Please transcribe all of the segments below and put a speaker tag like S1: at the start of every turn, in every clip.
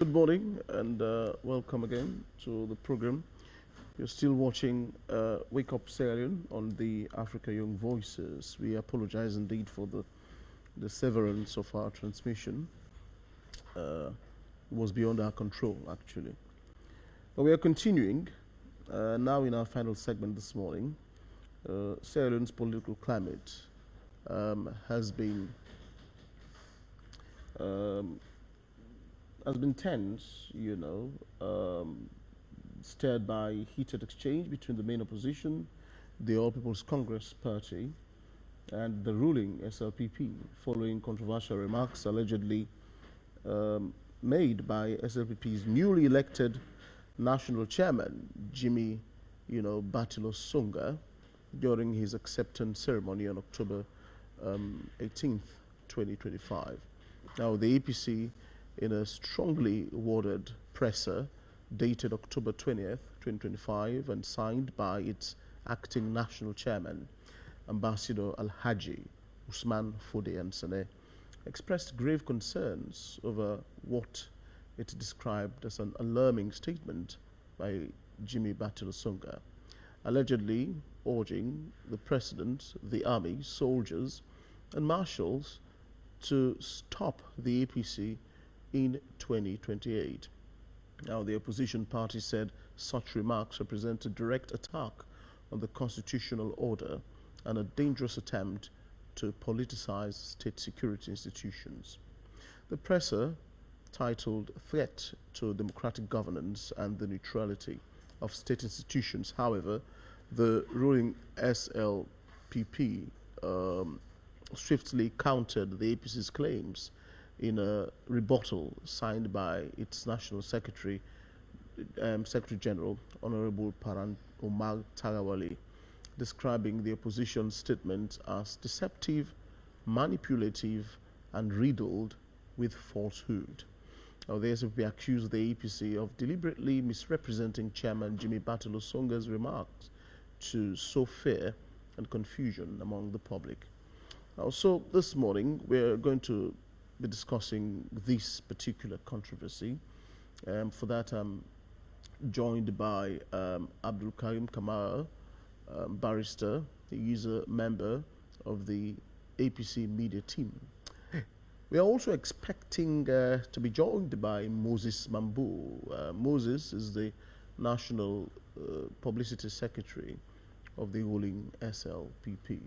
S1: Good morning and welcome again to the program. You're still watching Wake Up Sierra Leone on the Africa Young Voices. We apologize indeed for the severance of our transmission. It was beyond our control, actually. But we are continuing now in our final segment this morning. Sierra Leone's political climate has been tense, stirred by heated exchange between the main opposition, the All People's Congress Party, and the ruling SLPP, following controversial remarks allegedly made by SLPP's newly elected national chairman, Jimmy, Batilo Songa, during his acceptance ceremony on October 18th, 2025. Now, the APC, in a strongly worded presser dated October 20th, 2025, and signed by its acting national chairman, Ambassador Alhaji Usman Fode Ansane, expressed grave concerns over what it described as an alarming statement by Jimmy Batilo Songa, allegedly urging the president, the army, soldiers, and marshals to stop the APC in 2028. Now, the opposition party said such remarks represent a direct attack on the constitutional order and a dangerous attempt to politicize state security institutions. The presser, titled Threat to Democratic Governance and the Neutrality of State Institutions, however, the ruling SLPP swiftly countered the APC's claims in a rebuttal signed by its National Secretary General, Honorable Paran Omar Tarawali, describing the opposition's statement as deceptive, manipulative, and riddled with falsehood. Now, the SLPP accused the APC of deliberately misrepresenting Chairman Jimmy Batilo Songa's remarks to sow fear and confusion among the public. Now, so this morning we're going to be discussing this particular controversy. For that, I'm joined by Abdul Karim Kamara, barrister. He is a member of the APC media team. We are also expecting to be joined by Moses Mambu. Moses is the National Publicity Secretary of the ruling SLPP.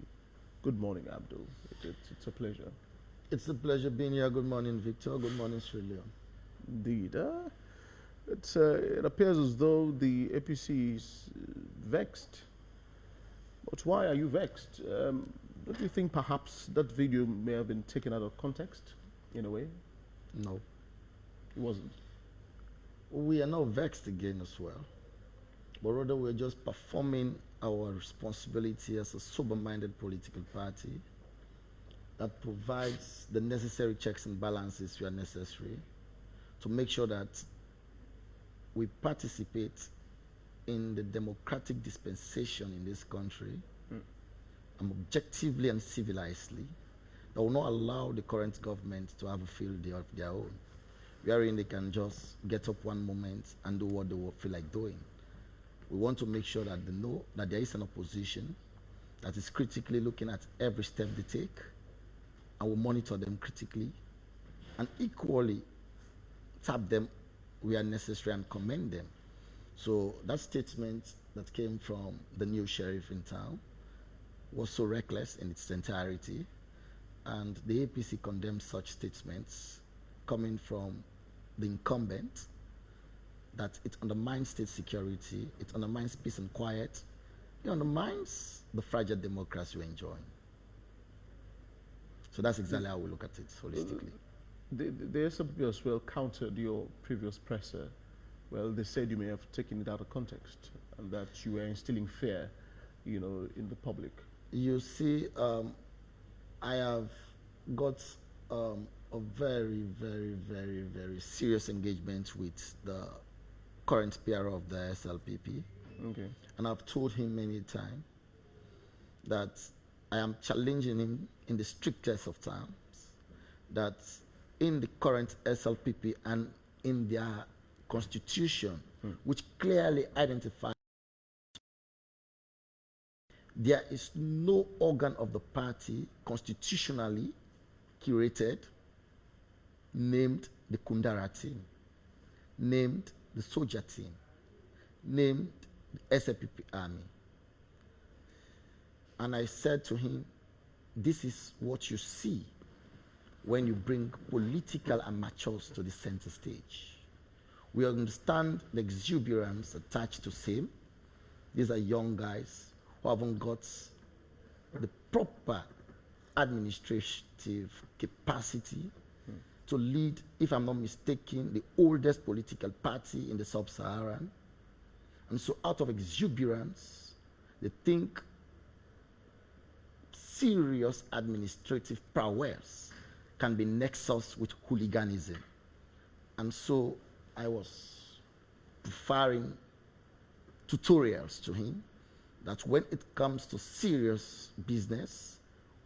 S1: Good morning, Abdul. It's a pleasure.
S2: It's a pleasure being here. Good morning, Victor. Good morning, Sri Leon.
S1: Indeed. It appears as though the APC is vexed. But why are you vexed? Don't you think perhaps that video may have been taken out of context, in a way?
S2: No.
S1: It wasn't.
S2: We are not vexed again as well. But rather we're just performing our responsibility as a sober-minded political party that provides the necessary checks and balances where necessary to make sure that we participate in the democratic dispensation in this country objectively and civilizedly, that will not allow the current government to have a field day of their own, wherein they can just get up one moment and do what they will feel like doing. We want to make sure that they know that there is an opposition that is critically looking at every step they take, and will monitor them critically, and equally tap them where necessary and commend them. So that statement that came from the new sheriff in town was so reckless in its entirety, and the APC condemns such statements coming from the incumbent, that it undermines state security, it undermines peace and quiet, it undermines the fragile democracy we're enjoying. So that's exactly how we look at it holistically.
S1: The SLPP as well countered your previous presser. Well, they said you may have taken it out of context and that you were instilling fear, in the public.
S2: You see, I have got a very, very, very, very serious engagement with the current PRO of the SLPP.
S1: Okay.
S2: And I've told him many times that I am challenging him in the strictest of terms that in the current SLPP and in their constitution, which clearly identifies there is no organ of the party constitutionally curated named the Kundara team, named the soldier team, named the SLPP army. And I said to him, this is what you see when you bring political amateurs to the center stage. We understand the exuberance attached to same. These are young guys who haven't got the proper administrative capacity to lead, if I'm not mistaken, the oldest political party in the sub-Saharan. And so out of exuberance, they think serious administrative prowess can be nexus with hooliganism. And so I was preferring tutorials to him that when it comes to serious business,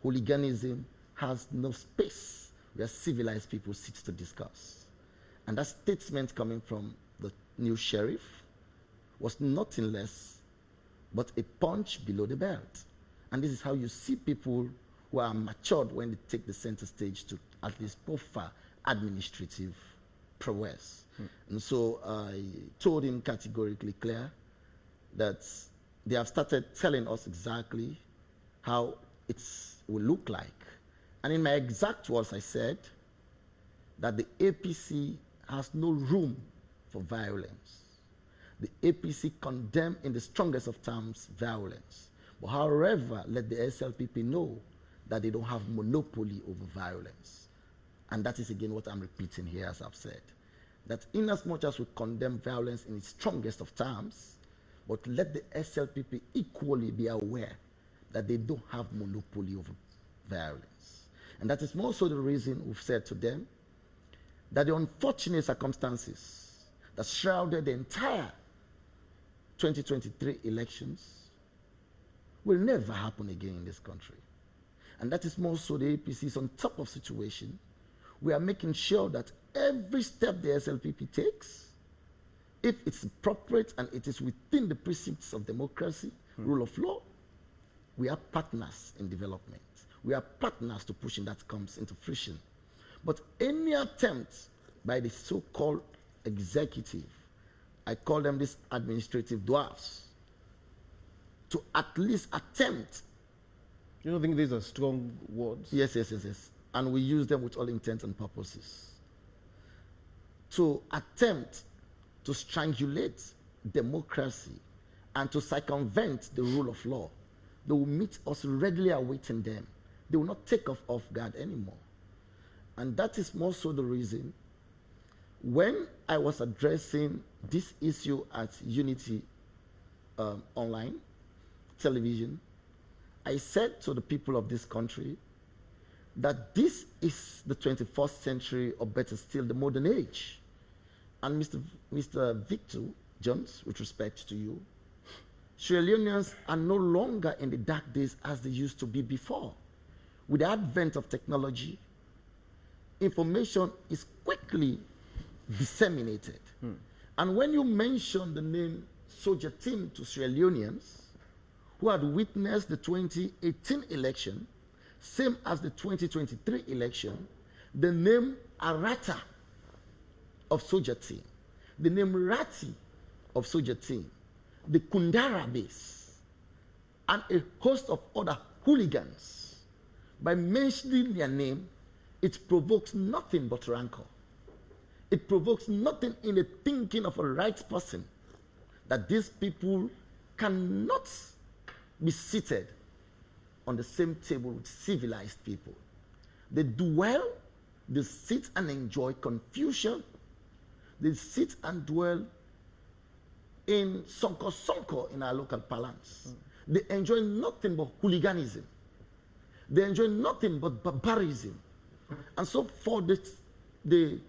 S2: hooliganism has no space where civilized people sit to discuss. And that statement coming from the new sheriff was nothing less but a punch below the belt. And this is how you see people who are matured when they take the center stage to at least proffer administrative prowess. And so I told him categorically clear that they have started telling us exactly how it will look like. And in my exact words, I said that the APC has no room for violence. The APC condemn in the strongest of terms violence. But however, let the SLPP know that they don't have monopoly over violence. And that is again what I'm repeating here, as I've said. That in as much as we condemn violence in its strongest of terms, but let the SLPP equally be aware that they don't have monopoly over violence. And that is more so the reason we've said to them that the unfortunate circumstances that shrouded the entire 2023 elections will never happen again in this country. And that is more so the APC is on top of situation. We are making sure that every step the SLPP takes, if it's appropriate and it is within the precincts of democracy, rule of law, we are partners in development. We are partners to pushing that comes into fruition. But any attempt by the so-called executive, I call them these administrative dwarfs, to at least attempt.
S1: You don't think these are strong words?
S2: Yes. And we use them with all intents and purposes. To attempt to strangulate democracy and to circumvent the rule of law, they will meet us readily awaiting them. They will not take us off guard anymore. And that is more so the reason when I was addressing this issue at Unity online television, I said to the people of this country that this is the 21st century, or better still, the modern age. And Mr. Victor Jones, with respect to you, Sierra Leoneans are no longer in the dark days as they used to be before. With the advent of technology, information is quickly disseminated. And when you mention the name soldier team to Sierra Leoneans who had witnessed the 2018 election, same as the 2023 election, the name Arata of soldier team, the name Rati of soldier team, the Kundara base, and a host of other hooligans, by mentioning their name, it provokes nothing but rancor. It provokes nothing in the thinking of a right person that these people cannot be seated on the same table with civilized people. They dwell, they sit and enjoy confusion. They sit and dwell in sonko in our local parlance. They enjoy nothing but hooliganism. They enjoy nothing but barbarism. And so for the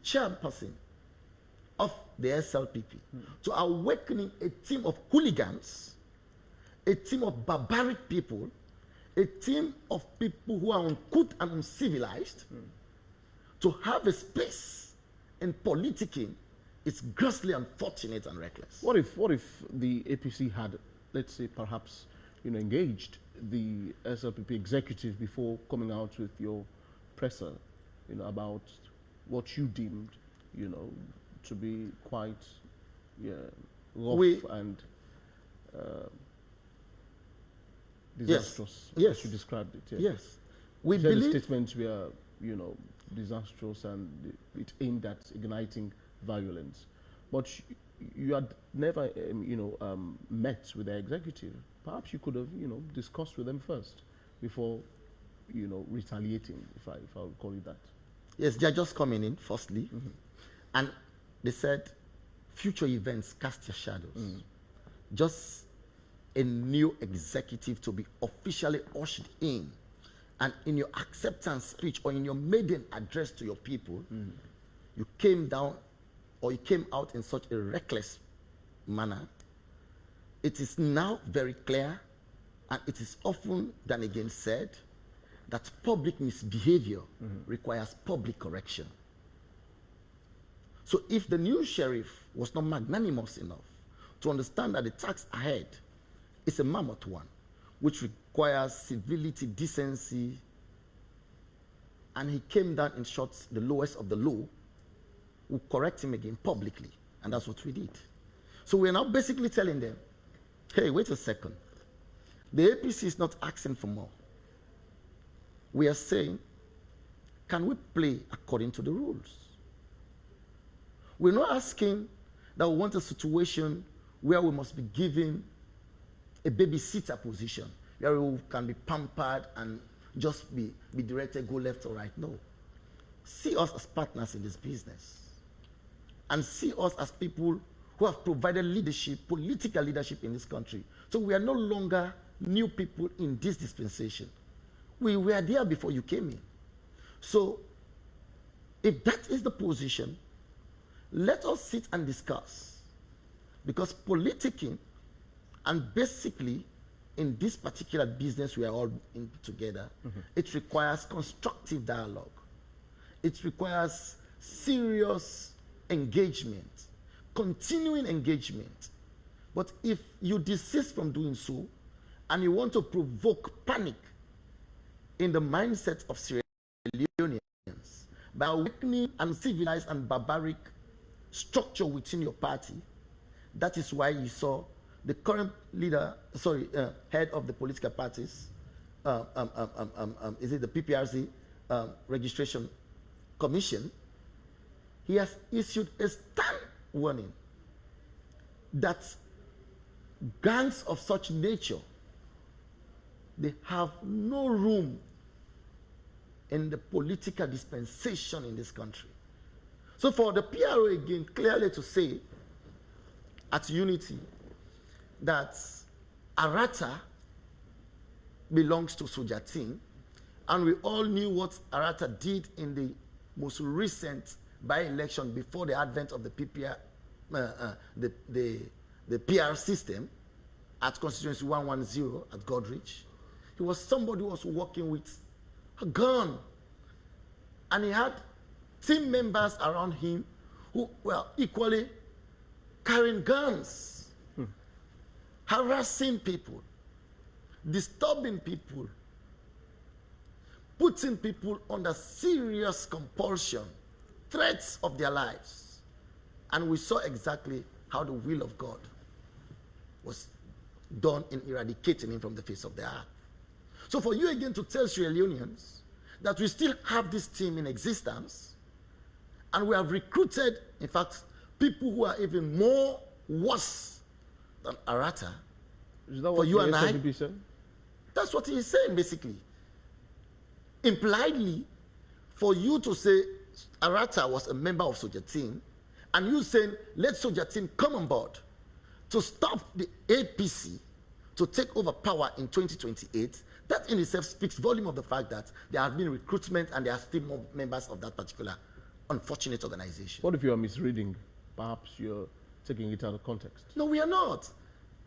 S2: chairperson of the SLPP to awakening a team of hooligans, a team of barbaric people, a team of people who are uncouth and uncivilized, to have a space in politicking, it's grossly unfortunate and reckless.
S1: What if the APC had, let's say, perhaps, engaged the SLPP executive before coming out with your presser, about what you deemed, to be quite, rough and disastrous?
S2: Yes.
S1: As you described it.
S2: Yes. We
S1: believe
S2: believe
S1: the statements were, disastrous and it aimed at igniting violence. But you had never, met with the executive. Perhaps you could have, discussed with them first before, retaliating, if I would call it that.
S2: Yes, they're just coming in, firstly. And they said, future events cast your shadows. Just a new executive to be officially ushered in. And in your acceptance speech or in your maiden address to your people, you came down or you came out in such a reckless manner. It is now very clear, and it is often than again said, that public misbehavior requires public correction. So if the new sheriff was not magnanimous enough to understand that the task ahead is a mammoth one, which requires civility, decency, and he came down in short, the lowest of the low, we'll correct him again publicly, and that's what we did. So we're now basically telling them, hey, wait a second. The APC is not asking for more. We are saying, can we play according to the rules? We're not asking that we want a situation where we must be given a babysitter position, where we can be pampered and just be directed, go left or right. No. See us as partners in this business. And see us as people who have provided leadership, political leadership in this country. So we are no longer new people in this dispensation. We were there before you came in. So if that is the position, let us sit and discuss. Because politicking, and basically in this particular business we are all in together, it requires constructive dialogue. It requires serious engagement, continuing engagement. But if you desist from doing so, and you want to provoke panic in the mindset of Sierra Leoneans by awakening uncivilized and barbaric structure within your party, that is why you saw the current leader, head of the political parties, is it the PPRC registration commission? He has issued a stern warning that gangs of such nature, they have no room in the political dispensation in this country. So for the PRO again clearly to say at Unity that Arata belongs to Sojatin, and we all knew what Arata did in the most recent by-election before the advent of the PPR, the PR system at constituency 110 at Godrich. He was somebody who was working with a gun, and he had team members around him who were equally carrying guns, harassing people, disturbing people, putting people under serious compulsion, threats of their lives. And we saw exactly how the will of God was done in eradicating him from the face of the earth. So for you again to tell Sierra Leoneans that we still have this team in existence, and we have recruited, in fact, people who are even more worse than Arata.
S1: Is that
S2: for
S1: what
S2: you
S1: the
S2: and I,
S1: SLPP said?
S2: That's what he is saying, basically. Impliedly, for you to say Arata was a member of Sojatin, and you saying, let Sojatin come on board to stop the APC to take over power in 2028, that in itself speaks volume of the fact that there have been recruitment and there are still more members of that particular unfortunate organization.
S1: What if you are misreading? Perhaps you're taking it out of context.
S2: No, we are not.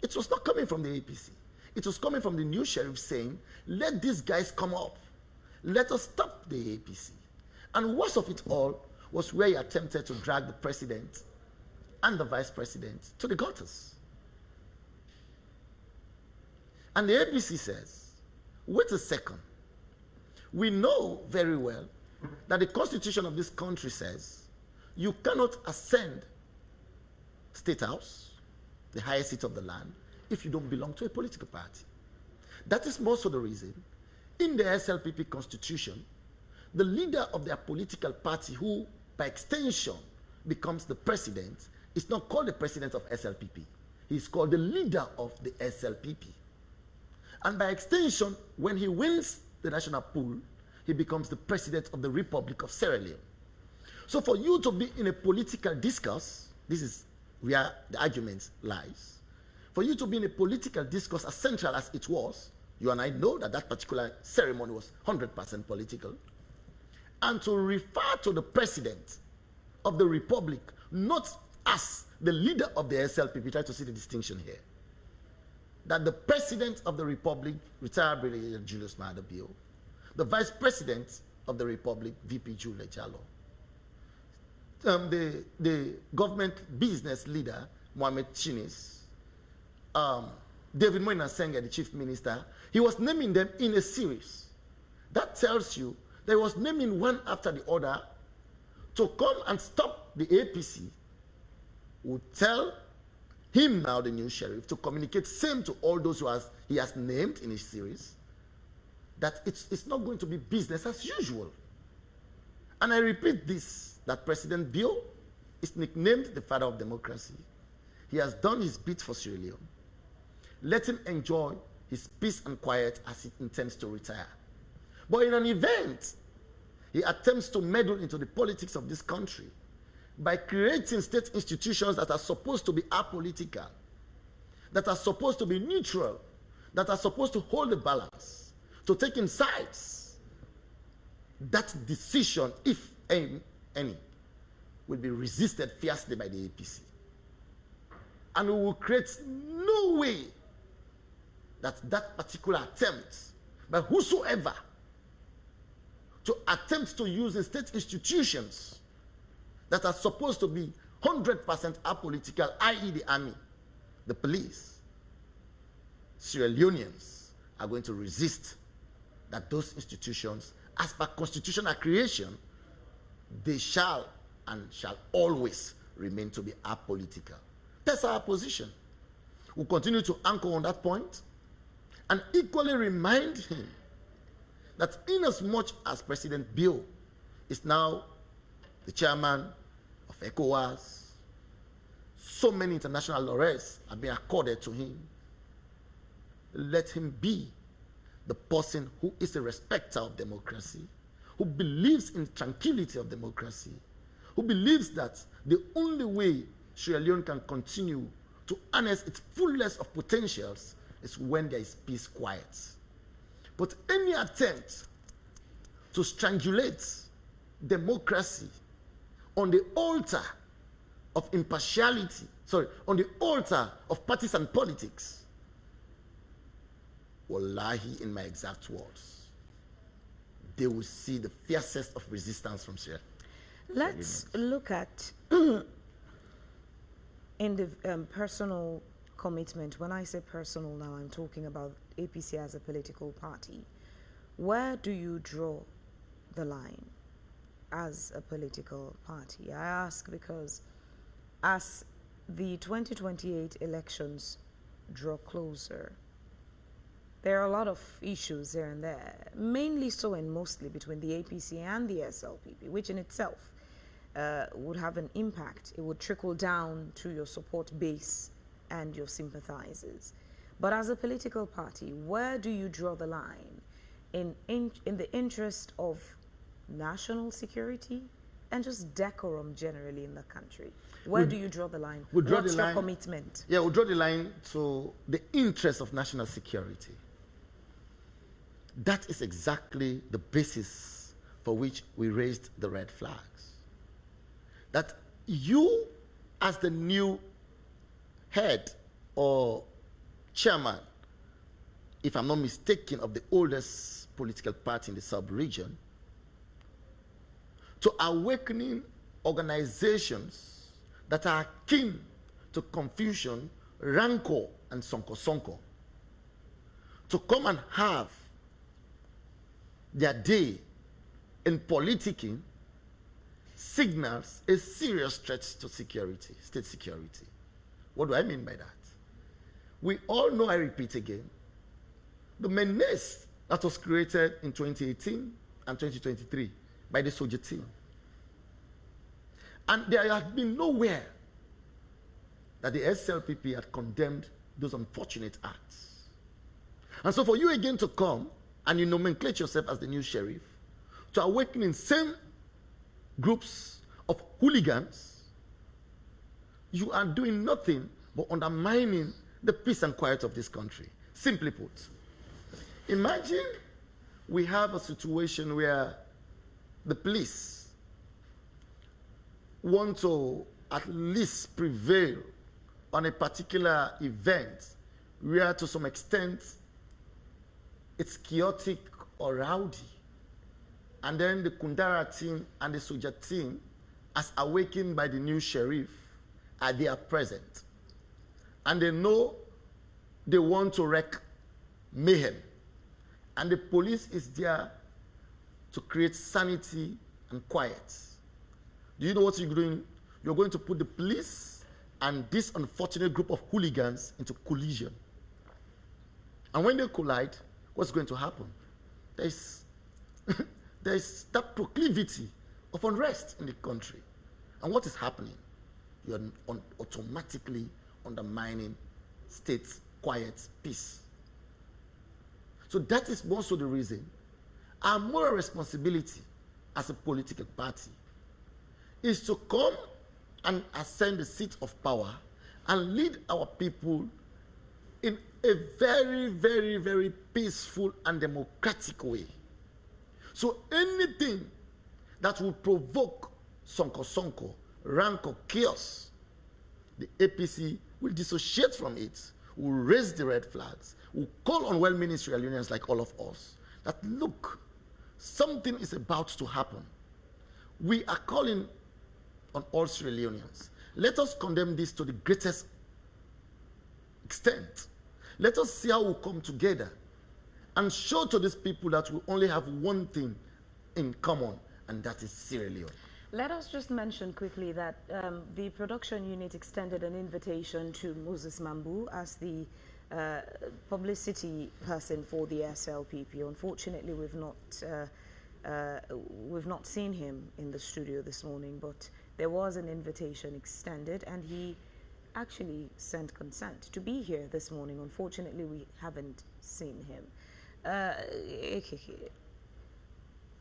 S2: It was not coming from the APC. It was coming from the new sheriff saying, let these guys come up. Let us stop the APC. And worst of it all, was where he attempted to drag the president and the vice president to the gutters. And the APC says, wait a second. We know very well that the constitution of this country says you cannot ascend State House, the highest seat of the land, if you don't belong to a political party. That is more so the reason in the SLPP constitution, the leader of their political party, who by extension becomes the president, is not called the president of SLPP. He's called the leader of the SLPP. And by extension, when he wins the national pool, he becomes the president of the Republic of Sierra Leone. So for you to be in a political discourse, this is where the argument lies. For you to be in a political discourse as central as it was, you and I know that that particular ceremony was 100% political, and to refer to the president of the Republic not as the leader of the SLPP, try to see the distinction here, that the president of the Republic, retired Brigadier Julius Maada Bio, the vice president of the Republic, VP Julia Jallo, the government business leader, Mohamed Chinis, David Moina Senga, the chief minister, he was naming them in a series. That tells you that he was naming one after the other to come and stop the APC, would tell him now, the new sheriff, to communicate same to all those he has named in his series, that it's not going to be business as usual. And I repeat this, that President Bio is nicknamed the father of democracy. He has done his bit for Sierra Leone. Let him enjoy his peace and quiet as he intends to retire. But in an event, he attempts to meddle into the politics of this country by creating state institutions that are supposed to be apolitical, that are supposed to be neutral, that are supposed to hold the balance, to take in sides. That decision, if any, will be resisted fiercely by the APC. And we will create no way that that particular attempt by whosoever to attempt to use the state institutions that are supposed to be 100% apolitical, i.e. the army, the police, Sierra Leoneans are going to resist that those institutions, as per constitutional creation, they shall and shall always remain to be apolitical. That's our position. We'll continue to anchor on that point and equally remind him that inasmuch as President Bio is now the chairman of ECOWAS, so many international laurels are being accorded to him. Let him be the person who is a respecter of democracy, who believes in tranquility of democracy, who believes that the only way Sierra Leone can continue to harness its fullness of potentials is when there is peace, quiet. But any attempt to strangulate democracy on the altar of impartiality, on the altar of partisan politics, wallahi, in my exact words, they will see the fiercest of resistance from Sierra.
S3: Let's look at in the personal commitment. When I say personal now, I'm talking about APC as a political party. Where do you draw the line as a political party? I ask because as the 2028 elections draw closer, there are a lot of issues here and there, mainly so and mostly between the APC and the SLPP, which in itself would have an impact. It would trickle down to your support base and your sympathizers. But as a political party, where do you draw the line in the interest of national security and just decorum generally in the country? Where do you draw the line? What's your commitment?
S2: Yeah, we'll draw the line to the interest of national security. That is exactly the basis for which we raised the red flags. That you, as the new head or chairman, if I'm not mistaken, of the oldest political party in the sub-region, to awakening organizations that are akin to confusion, rancor, and sonko-sonko to come and have their day in politicking signals a serious threat to security, state security. What do I mean by that? We all know, I repeat again, the menace that was created in 2018 and 2023 by the soldier team. And there has been nowhere that the SLPP had condemned those unfortunate acts. And so for you again to come and you nomenclate yourself as the new sheriff, to awaken in same groups of hooligans, you are doing nothing but undermining the peace and quiet of this country. Simply put, imagine we have a situation where the police want to at least prevail on a particular event where to some extent it's chaotic or rowdy. And then the Kundara team and the Soja team, as awakened by the new sheriff, are there present. And they know they want to wreak mayhem. And the police is there to create sanity and quiet. Do you know what you're doing? You're going to put the police and this unfortunate group of hooligans into collision. And when they collide, what's going to happen? There's that proclivity of unrest in the country. And what is happening? You're automatically undermining state quiet, peace. So that is also the reason our moral responsibility as a political party is to come and ascend the seat of power and lead our people in a very, very, very peaceful and democratic way. So anything that will provoke sonko-sonko, rancor, chaos, the APC will dissociate from it, will raise the red flags, will call on well-meaning Sierra Leoneans like all of us that, look, something is about to happen. We are calling on all Sierra Leoneans. Let us condemn this to the greatest extent. Let us see how we come together and show to these people that we only have one thing in common, and that is Sierra Leone.
S3: Let us just mention quickly that the production unit extended an invitation to Moses Mambu as the publicity person for the SLPP. Unfortunately, we've not seen him in the studio this morning, but there was an invitation extended, and he actually sent consent to be here this morning. Unfortunately, we haven't seen him. AKK.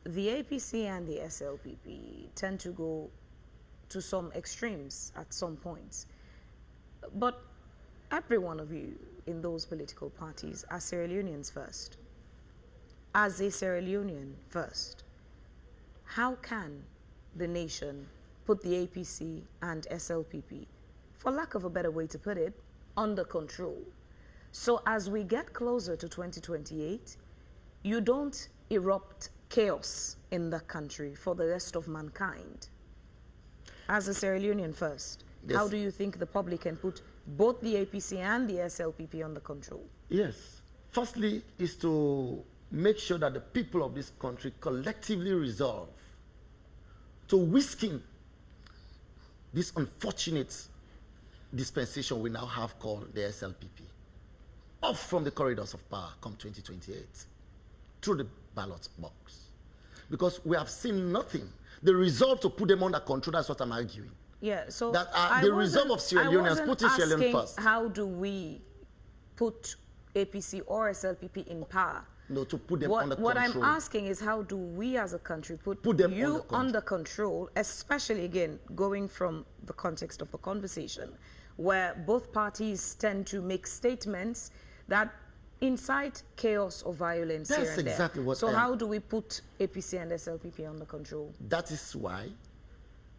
S3: The APC and the SLPP tend to go to some extremes at some points. But every one of you in those political parties are Sierra Leoneans first. As a Sierra Leonean first, how can the nation put the APC and SLPP, for lack of a better way to put it, under control? So as we get closer to 2028, you don't erupt chaos in the country for the rest of mankind. As a Sierra Leonean first, yes. How do you think the public can put both the APC and the SLPP under control? Yes.
S2: Firstly is to make sure that the people of this country collectively resolve to whisking this unfortunate dispensation we now have called the SLPP off from the corridors of power come 2028 through the ballot box. Because we have seen nothing. The resolve to put them under control, that's what I'm arguing.
S3: Yeah, so
S2: that the resolve of Sierra Leoneans, putting Sierra Leone first.
S3: How do we put APC or SLPP in power?
S2: No, to put them under control.
S3: What I'm asking is, how do we as a country put them under control, especially, again, going from the context of the conversation, where both parties tend to make statements that incite chaos or violence here and there. That's exactly what. So how do we put APC and SLPP under control?
S2: That is why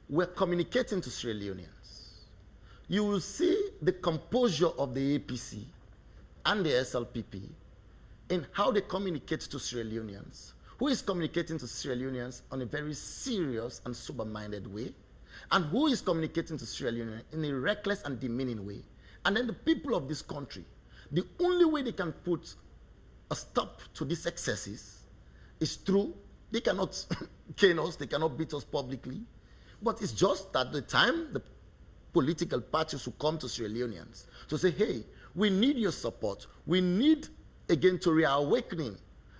S2: we're communicating to Sierra Leoneans. You will see the composure of the APC and the SLPP in how they communicate to Sierra Leoneans. Who is communicating to Sierra Leoneans on a very serious and sober-minded way, and who is communicating to Sierra Leone in a reckless and demeaning way. And then the people of this country, the only way they can put a stop to these excesses is through, they cannot cane us, they cannot beat us publicly, but it's just that the time the political parties will come to Sierra Leoneans to say, hey, we need your support. We need, again, to reawakening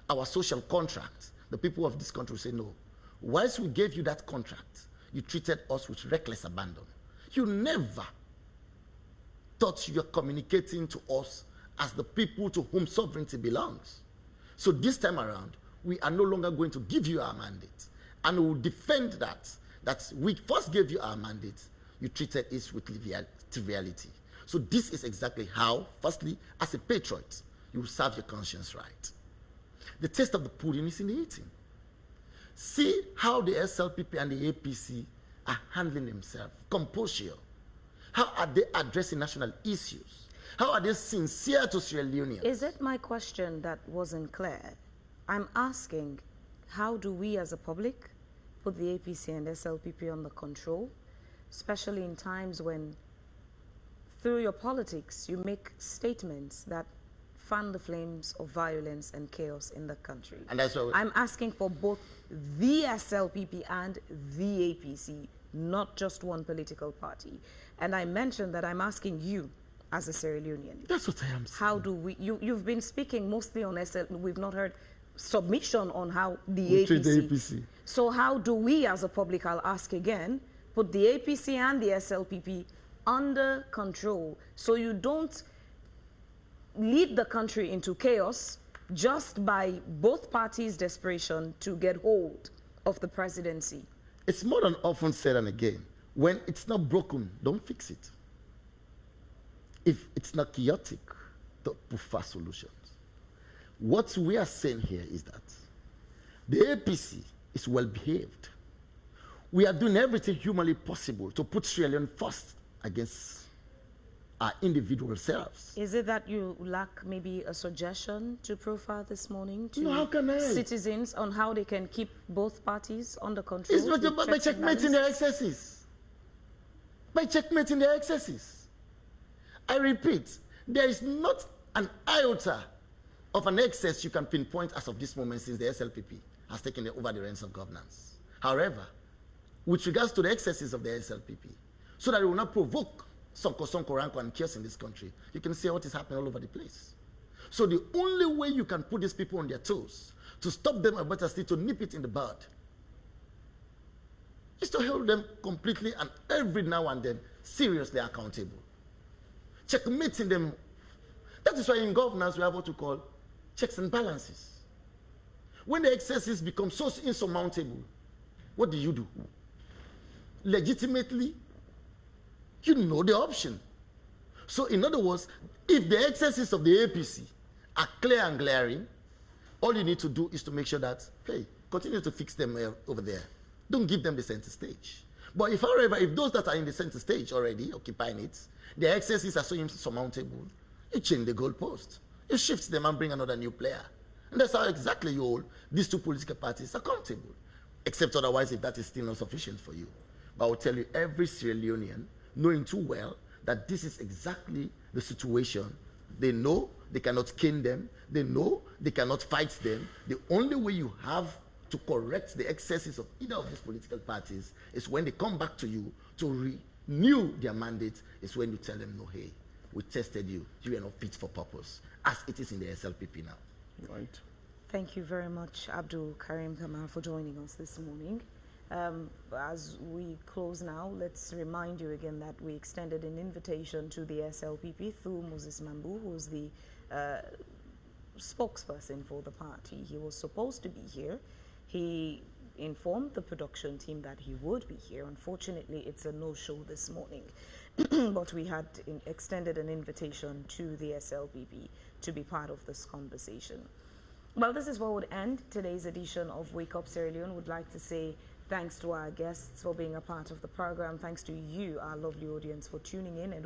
S2: our social contract. The people of this country will say, no. Whilst we gave you that contract, you treated us with reckless abandon. You never thought you were communicating to us as the people to whom sovereignty belongs. So this time around, we are no longer going to give you our mandate. And we will defend that we first gave you our mandate, you treated us with triviality. So this is exactly how, firstly, as a patriot, you will serve your conscience right. The taste of the pudding is in the eating. See how the SLPP and the APC are handling themselves. Composure. How are they addressing national issues? How are they sincere to Sierra Leoneans?
S3: Is it my question that wasn't clear? I'm asking, how do we as a public put the APC and SLPP under control, especially in times when, through your politics, you make statements that fan the flames of violence and chaos in the country?
S2: And that's what
S3: I'm asking for both the SLPP and the APC, not just one political party. And I mentioned that I'm asking you as a Sierra Leonean.
S2: That's what I am saying.
S3: How do we, you've been speaking mostly on SL, we've not heard submission on how the APC. So how do we as a public, I'll ask again, put the APC and the SLPP under control so you don't lead the country into chaos just by both parties' desperation to get hold of the presidency?
S2: It's more than often said and again, when it's not broken, don't fix it. If it's not chaotic, don't put fast solutions. What we are saying here is that the APC is well behaved. We are doing everything humanly possible to put Sierra Leone first against our individual selves.
S3: Is it that you lack maybe a suggestion to profile this morning to
S2: how can I?
S3: Citizens on how they can keep both parties under control?
S2: It's by checkmating their excesses. By checkmating their excesses. I repeat, there is not an iota of an excess you can pinpoint as of this moment since the SLPP has taken over the reins of governance. However, with regards to the excesses of the SLPP, so that it will not provoke sonko, ranko, and chaos in this country, you can see what is happening all over the place. So the only way you can put these people on their toes, to stop them, or better still, to nip it in the bud, is to hold them completely and every now and then seriously accountable. Checkmating them. That is why in governance we have what we call checks and balances. When the excesses become so insurmountable, what do? Legitimately, you know the option. So in other words, if the excesses of the APC are clear and glaring, all you need to do is to make sure that, hey, continue to fix them over there. Don't give them the center stage. But if, however, if those that are in the center stage already occupying it, their excesses are so insurmountable, you change the goalpost. You shift them and bring another new player. And that's how exactly you hold these two political parties accountable. Except otherwise, if that is still not sufficient for you. But I will tell you, every Sierra Leonean, knowing too well that this is exactly the situation, they know they cannot cane them, they know they cannot fight them. The only way you have to correct the excesses of either of these political parties is when they come back to you to renew their mandate, is when you tell them, no, hey, we tested you, you are not fit for purpose, as it is in the SLPP now.
S1: Right.
S3: Thank you very much, Abdul Karim Kamal, for joining us this morning. As we close now, let's remind you again that we extended an invitation to the SLPP through Moses Mambu, who's the spokesperson for the party. He was supposed to be here. He informed the production team that he would be here. Unfortunately, it's a no-show this morning. But we had extended an invitation to the SLPP to be part of this conversation. Well, this is what would end today's edition of Wake Up Sierra Leone. Would like to say thanks to our guests for being a part of the program. Thanks to you, our lovely audience, for tuning in. And